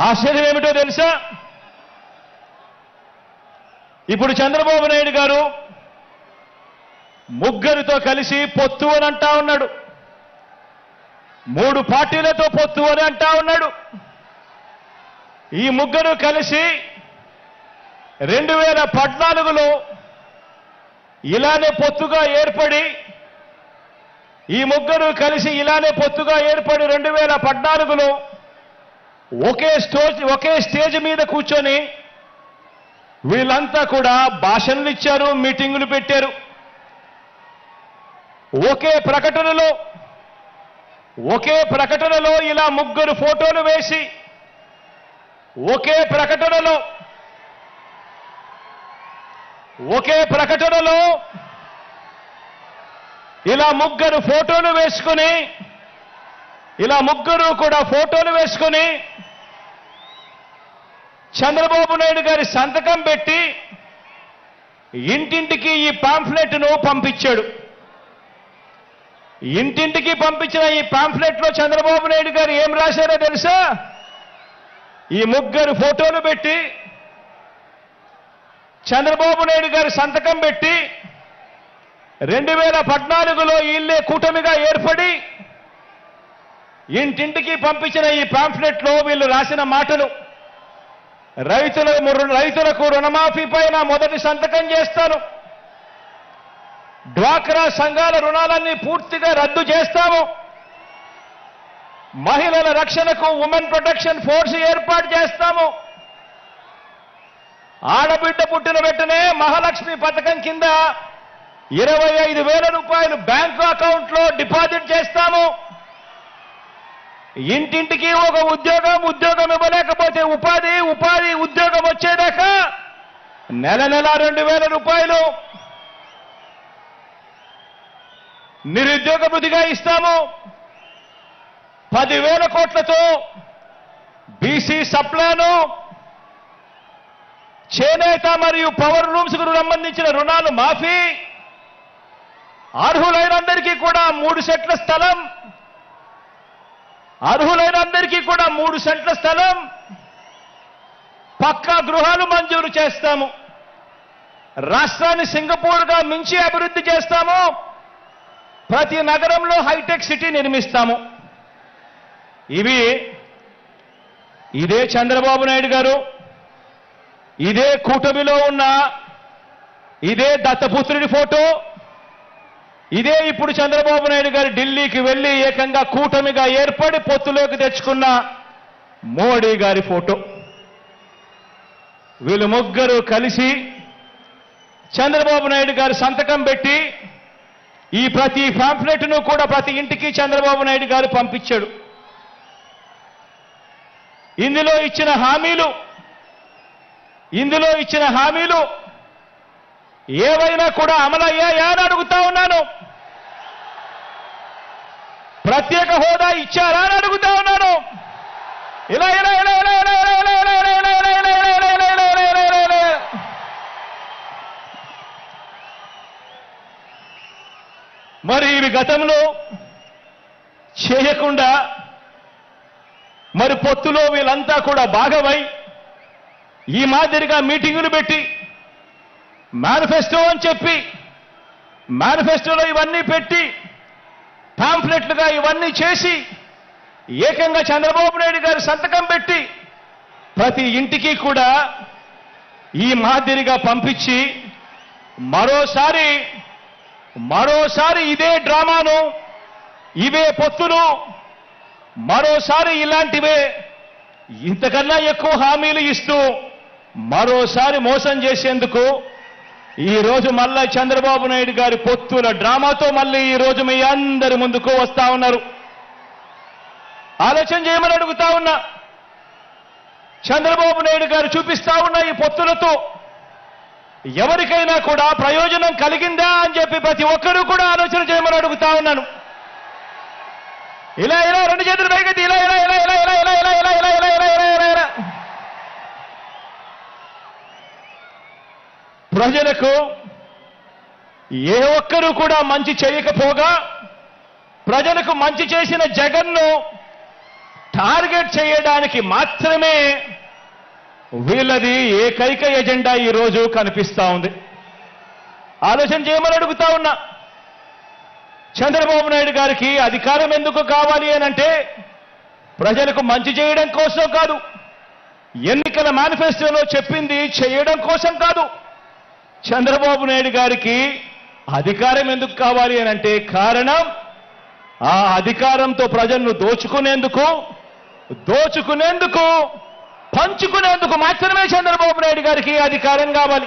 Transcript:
ఆశ్చర్యం ఏమిటో తెలుసా? ఇప్పుడు చంద్రబాబు నాయుడు గారు ముగ్గురితో కలిసి పొత్తు అని అంటా ఉన్నాడు. 3 పార్టీలతో పొత్తు అని అంటా ఉన్నాడు. ఈ ముగ్గురు కలిసి 2014లో ఇలానే పొత్తుగా ఏర్పడి 2014లో ఒకే స్టేజ్ మీద కూర్చొని వీళ్ళంతా కూడా భాషణలు ఇచ్చారు, మీటింగులు పెట్టారు. ఒకే ప్రకటనలో ఇలా ముగ్గురు ఫోటోలు వేసి ఒకే ప్రకటనలో ఇలా ముగ్గురు ఫోటోలు వేసుకుని చంద్రబాబు నాయుడు గారి సంతకం పెట్టి ఇంటింటికి ఈ పాంఫ్లెట్ను పంపించాడు. ఇంటింటికి పంపించిన ఈ పాంఫ్లెట్లో చంద్రబాబు నాయుడు గారు ఏం రాశారో తెలుసా? ఈ ముగ్గురు ఫోటోలు పెట్టి చంద్రబాబు నాయుడు గారి సంతకం పెట్టి 2014లో వీళ్ళే కూటమిగా ఏర్పడి ఇంటింటికి పంపించిన ఈ పాంఫ్లెట్లో వీళ్ళు రాసిన మాటలు: రైతులకు రుణమాఫీ పైన మొదటి సంతకం చేస్తాను, డ్వాక్రా సంఘాల రుణాలన్నీ పూర్తిగా రద్దు చేస్తాము, మహిళల రక్షణకు ఉమెన్ ప్రొటెక్షన్ ఫోర్స్ ఏర్పాటు చేస్తాము, ఆడబిడ్డ పుట్టిన వెంటనే మహాలక్ష్మి పథకం కింద 25,000 రూపాయలు బ్యాంకు అకౌంట్లో డిపాజిట్ చేస్తాము, ఇంటింటికి ఒక ఉద్యోగం ఇవ్వలేకపోతే ఉపాధి ఉద్యోగం వచ్చేదాకా నెల 2,000 రూపాయలు నిరుద్యోగ భృతిగా ఇస్తాము, 10,000 కోట్లతో బీసీ సప్లాను, చేనేత మరియు పవర్ లూమ్స్ కు సంబంధించిన రుణాలు మాఫీ, అర్హులైనందరికీ కూడా 3 సెంట్ల స్థలం, పక్కా గృహాలు మంజూరు చేస్తాము, రాష్ట్రాన్ని సింగపూర్గా మించి అభివృద్ధి చేస్తాము, ప్రతి నగరంలో హైటెక్ సిటీ నిర్మిస్తాము. ఇదే చంద్రబాబు నాయుడు గారు, ఇదే కూటమిలో ఉన్న ఇదే దత్తపుత్రుడి ఫోటో, ఇదే ఇప్పుడు చంద్రబాబు నాయుడు గారు ఢిల్లీకి వెళ్లి ఏకంగా కూటమిగా ఏర్పడి పొత్తులోకి తెచ్చుకున్న మోడీ గారి ఫోటో. వీళ్ళు ముగ్గురు కలిసి చంద్రబాబు నాయుడు గారు సంతకం పెట్టి ఈ ప్రతి పాంఫ్లెట్ను కూడా ప్రతి ఇంటికి చంద్రబాబు నాయుడు గారు పంపించాడు. ఇందులో ఇచ్చిన హామీలు ఏవైనా కూడా అమలయ్యాయా అని అడుగుతా ఉన్నాను. ప్రత్యేక హోదా ఇచ్చారా అని అడుగుతా ఉన్నాను. మరి ఇవి గతంలో చేయకుండా మరి పొత్తులో వీళ్ళంతా కూడా భాగమై ఈ మాదిరిగా మీటింగులు పెట్టి మేనిఫెస్టో అని చెప్పి మేనిఫెస్టోలో ఇవన్నీ పెట్టి పాంఫ్లెట్లుగా ఇవన్నీ చేసి ఏకంగా చంద్రబాబు నాయుడు గారు సంతకం పెట్టి ప్రతి ఇంటికి కూడా ఈ మాదిరిగా పంపించి మరోసారి ఇదే డ్రామాను, ఇవే పొత్తులు, మరోసారి ఇలాంటివే ఇంతకన్నా ఎక్కువ హామీలు ఇస్తూ మరోసారి మోసం చేసేందుకు ఈ రోజు మళ్ళా చంద్రబాబు నాయుడు గారి పొత్తుల డ్రామాతో మళ్ళీ ఈ రోజు మీ అందరి ముందుకు వస్తా ఉన్నారు. ఆలోచన చేయమని అడుగుతా ఉన్నా. చంద్రబాబు నాయుడు గారు చూపిస్తా ఉన్న ఈ పొత్తులతో ఎవరికైనా కూడా ప్రయోజనం కలిగిందా అని చెప్పి ప్రతి ఒక్కరూ కూడా ఆలోచన చేయమని అడుగుతా ఉన్నాను. ఇలా 2 చేతులు పైకెత్తి ఇలా ప్రజలకు ఏ ఒక్కరూ కూడా మంచి చేయకపోగా ప్రజలకు మంచి చేసిన జగన్ను టార్గెట్ చేయడానికి మాత్రమే వీళ్ళది ఏకైక ఎజెండా ఈరోజు కనిపిస్తా ఉంది. ఆలోచన చేయమని అడుగుతా ఉన్నా. చంద్రబాబు నాయుడు గారికి అధికారం ఎందుకు కావాలి అనంటే ప్రజలకు మంచి చేయడం కోసం కాదు, ఎన్నికల మేనిఫెస్టోలో చెప్పింది చేయడం కోసం కాదు. చంద్రబాబు నాయుడు గారికి అధికారం ఎందుకు కావాలి అనంటే కారణం ఆ అధికారంతో ప్రజలను దోచుకునేందుకు, పంచుకునేందుకు మాత్రమే చంద్రబాబు నాయుడు గారికి అధికారం కావాలి.